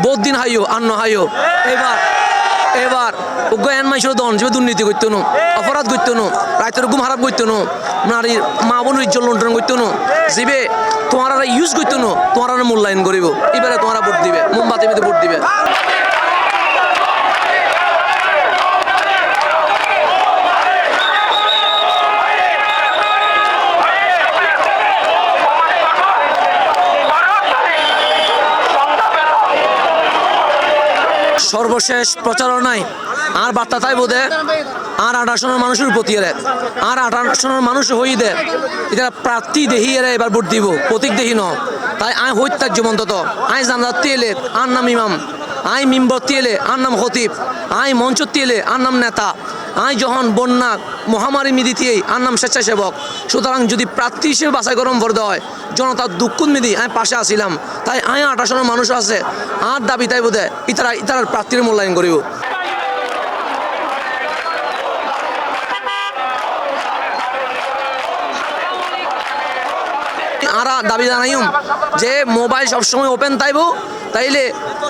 বহুত দিন হাইও আন্ন হাইও এবার এবার জ্ঞান মাইসের দন যে দুর্নীতি করতো না অপরাধ করতো না রাইতের ঘুম হারাপ করতো না নারীর মা বোনের ইজ্জত লুণ্ঠন করতো না জিবে তোমার ইউজ করতো না তোমার মূল্যায়ন করিব এবারে তোমার ভোট দিবে মোমবাতি মেতে ভোট দিবে সর্বশেষ প্রচারণায় আর বার্তা তাই বোধে আর 18 মানুষের প্রতি আর 18 মানুষ হই দে এটা প্রার্থী দেহি এরা এবার ভোট দিব প্রতীক দেহি ন তাই আয় হইতার জীবন্তত আয় জানজাতি এলে আর নাম ইমাম আয় মিম্বতি এলে আর নাম খতিব আয় মঞ্চতি এলে আর নাম নেতা আয় যখন বন্যা মহামারী মিদিতেই আর নাম স্বেচ্ছাসেবক সুতরাং যদি প্রার্থী হিসেবে বাছাই করম ভরতে হয় জনতার দুঃখ মিদি আমি পাশে আসিলাম তাই আয় 18 মানুষ আছে আর দাবি তাই বোধে ইতারা প্রার্থীর মূল্যায়ন করিব আরা দাবি জানাইম যে মোবাইল সবসময় ওপেন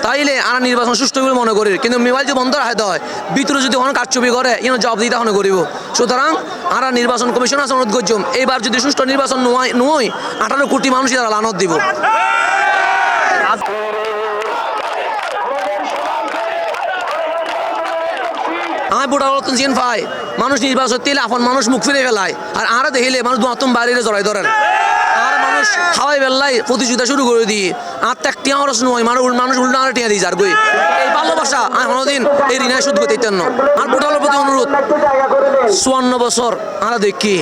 তাইলে আর নির্বাচন সুষ্ঠু বলে মনে করি কিন্তু মোবাইল যে বন্ধ রাখতে হয় ভিতরে যদি কোনো কারচুপি করে জবাব দিতে মনে করিব সুতরাং আর নির্বাচন কমিশন আছে অনুরোধ করছম এইবার যদি সুষ্ঠু নির্বাচন নয় 18 কোটি মানুষ তারা লানত দিব আমি ভোটার চিন পাই মানুষ নির্বাচন দিলে আপন মানুষ মুখ ফিরে ফেলায় আর আরা দেখিলে মানুষ নতুন বাইরে জড়াই ধরেন আর মানুষ খাওয়াই বেল্লাই প্রতিযোগিতা শুরু করে দিয়ে আর ত্যাগটি আমার নয় মানুষ উল্টা আর টিয়া দিয়ে যার বই এই ভালোবাসা আমি কোনোদিন এই ঋণায় শুধু করতে না আর ভোটারের প্রতি অনুরোধ 54 বছর আমরা দেখি